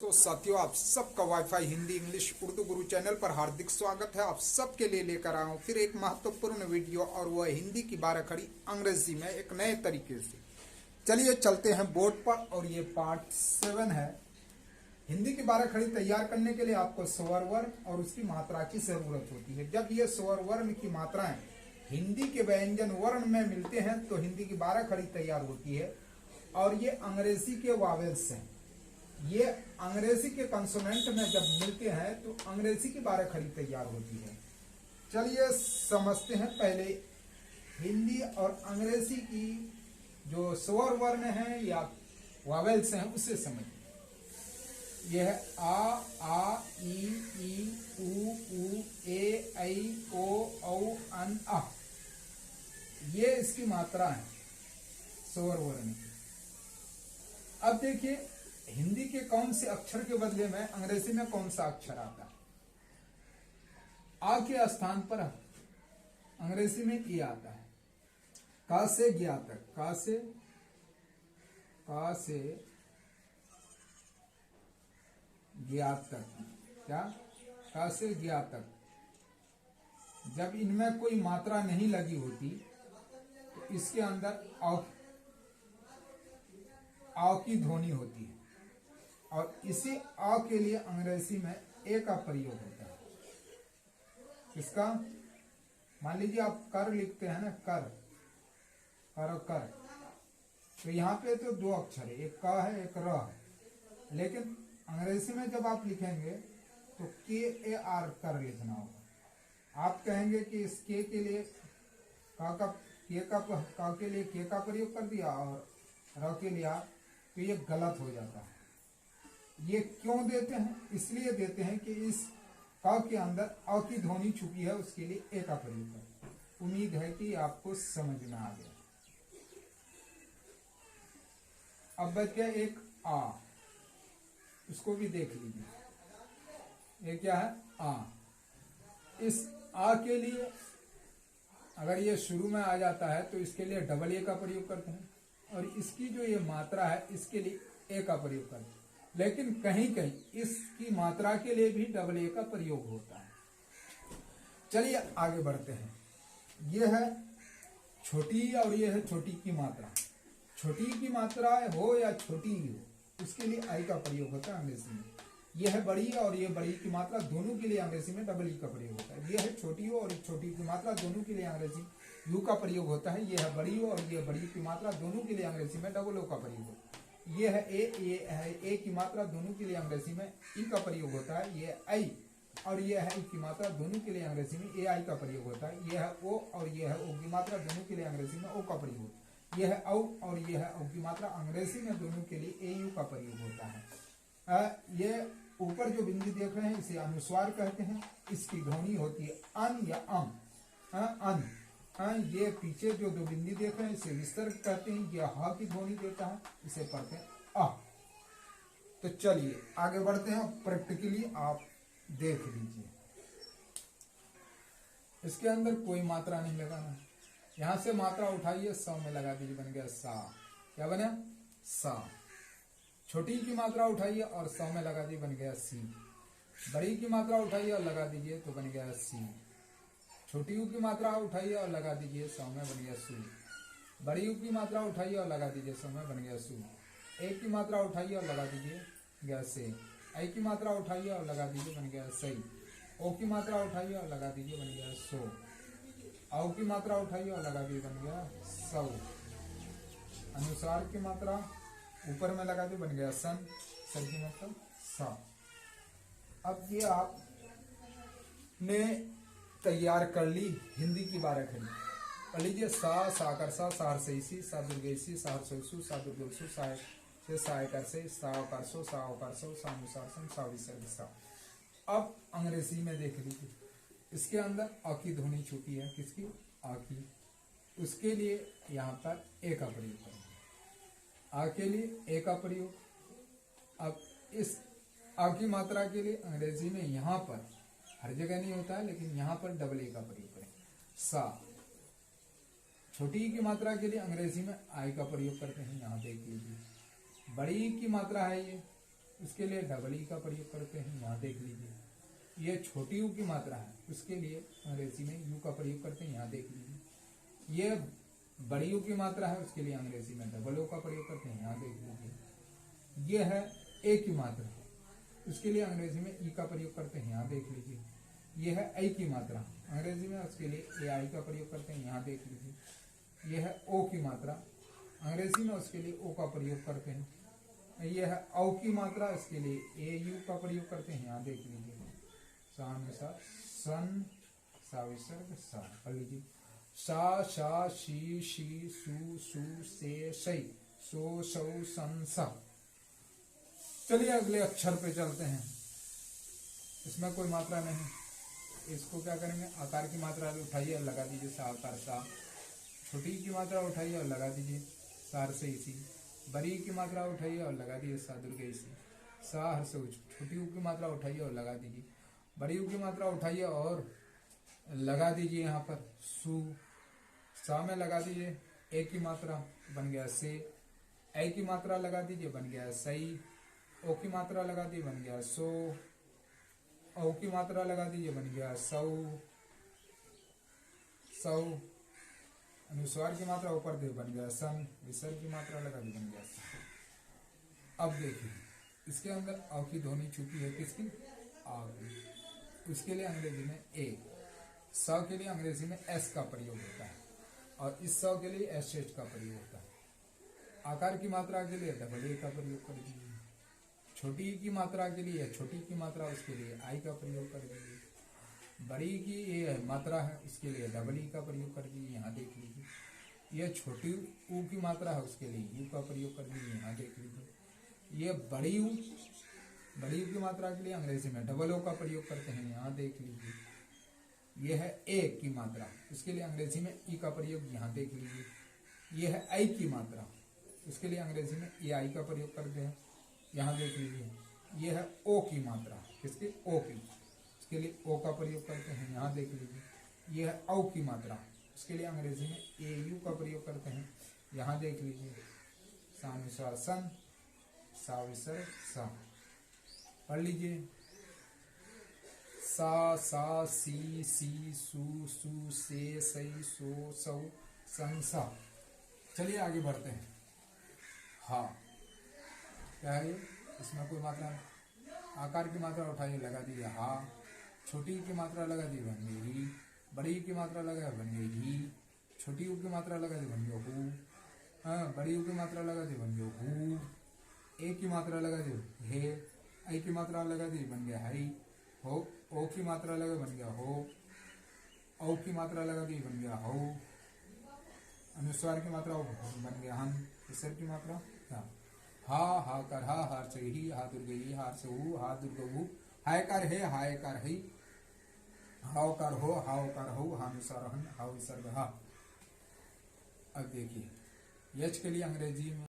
तो साथियों, आप सबका वाईफाई हिंदी इंग्लिश उर्दू गुरु चैनल पर हार्दिक स्वागत है। आप सबके लिए लेकर आया हूँ फिर एक महत्वपूर्ण वीडियो, और वह हिंदी की 12 खड़ी अंग्रेजी में एक नए तरीके से। चलिए चलते हैं बोर्ड पर, और ये पार्ट 7 है। हिंदी की 12 खड़ी तैयार करने के लिए आपको स्वर वर्ण और उसकी मात्रा की जरूरत होती है। जब ये स्वर वर्ण की मात्राएं हिंदी के व्यंजन वर्ण में मिलते हैं तो हिंदी की 12 खड़ी तैयार होती है। और ये अंग्रेजी के वावेल्स हैं, ये अंग्रेजी के कंसोनेंट में जब मिलते हैं तो अंग्रेजी की 12 खड़ी तैयार होती है। चलिए समझते हैं पहले हिंदी और अंग्रेजी की जो स्वर वर्ण है या वावेल्स हैं उससे समझिए। यह है आ ई उ ए ऐ ओ औ अन अ, ये इसकी मात्रा है स्वर वर्ण की। अब देखिए हिंदी के कौन से अक्षर के बदले में अंग्रेजी में कौन सा अक्षर आता है। आ के स्थान पर अंग्रेजी में ई आता है। का से ज्ञा तक, का से ज्ञा तक, क्या का से ज्ञा तक। जब इनमें कोई मात्रा नहीं लगी होती तो इसके अंदर आ की ध्वनि होती है, और इसी आ के लिए अंग्रेजी में ए का प्रयोग होता है। इसका मान लीजिए आप कर लिखते हैं ना, कर तो यहाँ पे तो दो अक्षर है, एक का है एक र है। लेकिन अंग्रेजी में जब आप लिखेंगे तो के ए आर कर लिखना होगा। आप कहेंगे कि इस के लिए का के लिए के का प्रयोग कर दिया और र के लिए आ, तो ये गलत हो जाता है। ये क्यों देते हैं? इसलिए देते हैं कि इस क के अंदर अ की ध्वनि छुपी है, उसके लिए ए का प्रयोग करें। उम्मीद है कि आपको समझ में आ गया। अब बच गया एक आ, इसको भी देख लीजिए। ये क्या है? आ। इस आ के लिए अगर ये शुरू में आ जाता है तो इसके लिए डबल ए का प्रयोग करते हैं, और इसकी जो ये मात्रा है इसके लिए ए का प्रयोग करते हैं। लेकिन कहीं कहीं इसकी मात्रा के लिए भी डबल ए का प्रयोग होता है। चलिए आगे बढ़ते हैं। यह है छोटी और यह है छोटी की मात्रा। छोटी की मात्रा हो या छोटी ही हो, उसके लिए आई का प्रयोग होता है अंग्रेजी में। यह है बड़ी और यह बड़ी की मात्रा, दोनों के लिए अंग्रेजी में डबल ई का प्रयोग होता है। यह है छोटी हो और छोटी की मात्रा, दोनों के लिए अंग्रेजी यू का प्रयोग होता है। यह है बड़ी हो और यह बड़ी की मात्रा, दोनों के लिए अंग्रेजी में डबल ओ का प्रयोग होता है। यह है ए की मात्रा, दोनों के लिए अंग्रेजी में ई का प्रयोग होता है। यह आई और यह है ई की मात्रा, दोनों के लिए अंग्रेजी में ए आई का प्रयोग होता है। यह है ओ और यह है ओ की मात्रा, दोनों के लिए अंग्रेजी में ओ का प्रयोग होता है। यह है औ और यह है औ की मात्रा, अंग्रेजी में दोनों के लिए ए यू का प्रयोग होता है। ये ऊपर जो बिंदी देख रहे हैं इसे अनुस्वार कहते हैं। इसकी ध्वनि होती है अन या अम। अन। ये पीछे जो दो बिंदी देख रहे हैं इसे विसर्ग कहते हैं। यह हा की ध्वनि देता है, इसे पढ़ते हैं अ। तो चलिए आगे बढ़ते हैं। प्रैक्टिकली आप देख लीजिए, इसके अंदर कोई मात्रा नहीं लगाना। यहां से मात्रा उठाइए, स में लगा दीजिए, बन गया सा। क्या बना? सा। छोटी की मात्रा उठाइए और स में लगा दीजिए, बन गया सी। बड़ी की मात्रा उठाइए और लगा दीजिए तो बन गया सी। छोटी यू की मात्रा उठाइए और लगा दीजिए, स में बन गया सू। बड़ी यू की मात्रा उठाइए और लगा दीजिए, स में बन गया सू। ए की मात्रा उठाइए और लगा दीजिए, गया से। आई की मात्रा उठाइए और लगा दीजिए, बन गया सही। ओ की मात्रा उठाइए और लगा दीजिए, बन गया सो। औ की मात्रा उठाइए और लगा दीजिए, बन गया सौ। अनुसार की मात्रा ऊपर में लगा दी, बन गया सन। सन की मतलब सा। अब ये आपने तैयार कर ली हिंदी की 12 खड़ी। पढ़ लीजिए। सा साकर सा, सार सही सा दुर्गेसी, सार सोसु, सा दुर्गसु, साय से साय कर से, सावकार सो, सावकार सो, सानुसार सम, सा विसर्ग सा। अब अंग्रेजी में देख लीजिए, इसके अंदर अ की ध्वनि छुपी है। किसकी? आ की। उसके लिए यहाँ पर ए का प्रयोग करेंगे। आ के लिए ए का प्रयोग। अब इस आ की मात्रा के लिए अंग्रेजी में यहाँ पर हर जगह नहीं होता है, लेकिन यहाँ पर डबल ए का प्रयोग करेंगे। सा। छोटी की मात्रा के लिए अंग्रेजी में आई का प्रयोग करते हैं। यहाँ देख लीजिए। बड़ी की मात्रा है ये, उसके लिए डबल ई का प्रयोग करते हैं, यहाँ देख लीजिए। ये छोटी यू की मात्रा है, उसके लिए अंग्रेजी में यू का प्रयोग करते हैं, यहाँ देख लीजिए। ये बड़ी यू की मात्रा है, उसके लिए अंग्रेजी में डबल ओ का प्रयोग करते हैं, यहाँ देख लीजिए। ये है ए की मात्रा, उसके लिए अंग्रेजी में ई का प्रयोग करते हैं, यहाँ देख लीजिए। यह है आई की मात्रा, अंग्रेजी में उसके लिए ए आई का प्रयोग करते हैं, यहाँ देख लीजिए। यह है ओ की मात्रा, अंग्रेजी में उसके लिए ओ का प्रयोग करते हैं। यह है औ की मात्रा, इसके लिए ए यू का प्रयोग करते हैं, यहाँ देख लीजिए। सन सा विसर्ग सा, पढ़ लीजिए। सा शा शी सु से सई सो सौ सन सा। चलिए अगले अक्षर पे चलते हैं। इसमें कोई मात्रा नहीं, इसको क्या करेंगे, आकार की मात्रा उठाइए और लगा दीजिए सा आकार सा। छोटी की मात्रा उठाइए और लगा दीजिए सार से इसी। बड़ी की मात्रा उठाइए और लगा दीजिए सा दुर्गे इसी। सा हर से छोटी यू की मात्रा उठाइए और लगा दीजिए। बड़ी यू की मात्रा उठाइए और लगा दीजिए यहाँ पर सु। सा में लगा दीजिए ए की मात्रा, बन गया से। ए की मात्रा लगा दीजिए, बन गया सही। ओ की मात्रा लगा दी, बन गया सो। औ की मात्रा लगा दीजिए, बन गया सौ। अनुस्वार की मात्रा ऊपर दे, बन गया सन। विसर्ग की मात्रा लगा दी, बन गया सन। अब देखिए इसके अंदर औ की ध्वनि छुपी है, किसकी, आ की। उसके लिए अंग्रेजी में ए। स के लिए अंग्रेजी में एस का प्रयोग होता है और इस स के लिए एस एच का प्रयोग होता है। आकार की मात्रा के लिए डबल ए का प्रयोग कर दीजिए। छोटी की मात्रा के लिए छोटी की मात्रा, उसके लिए आई का प्रयोग कर दीजिए। बड़ी की ये मात्रा है, उसके लिए डबल ई का प्रयोग कर दीजिए, यहाँ देख लीजिए। ये छोटी ऊ की मात्रा है, उसके लिए यू का प्रयोग कर दीजिए, यहाँ देख लीजिए। ये बड़ी यू की मात्रा के लिए अंग्रेजी में डबल ओ का प्रयोग करते हैं, यहाँ देख लीजिए। यह है ए की मात्रा, उसके लिए अंग्रेजी में ई का प्रयोग, यहाँ देख लीजिए। यह है आई की मात्रा, उसके लिए अंग्रेजी में ए आई का प्रयोग करते हैं, यहाँ देख लीजिए। यह है ओ की मात्रा, किसकी, ओ की, उसके लिए ओ का प्रयोग करते हैं, यहाँ देख लीजिए। यह है औ की मात्रा, उसके लिए अंग्रेजी में ए यू का प्रयोग करते हैं, यहाँ देख लीजिए। सानुस्वार सन, सा विसर्ग सा, पढ़ लीजिए। सा सी सु से सई सो सौ सन सा। चलिए आगे बढ़ते हैं। हाँ, क्या है, इसमें कोई मात्रा नहीं। आकार की मात्रा उठाइए, लगा दीजिए हा। छोटी की मात्रा लगा दी, बन गई ही। बड़ी की मात्रा लगा, बन गई ही। छोटी यू की मात्रा लगा दी, बन गया हु। हाँ, बड़ी यू की मात्रा लगा दी, बन गया हु। ए की मात्रा लगा दी, हे। आई की मात्रा लगा दी, बन गया हई। हो, ओ की मात्रा लगा, बन गया हो। औ की मात्रा लगा दी, बन गया हो। अनुस्वार की मात्रा बन गया हम। विसर्ग की मात्रा हा कर हा, हार से ही, हा दुर्गे ही, हार से हु, हा दुर्ग हु। हाय कर हे, हाय कर ही। हाव कर हो, हाव कर हो, हानुसार हन, हाव विसर्ग हा। अब देखिए यच के लिए अंग्रेजी में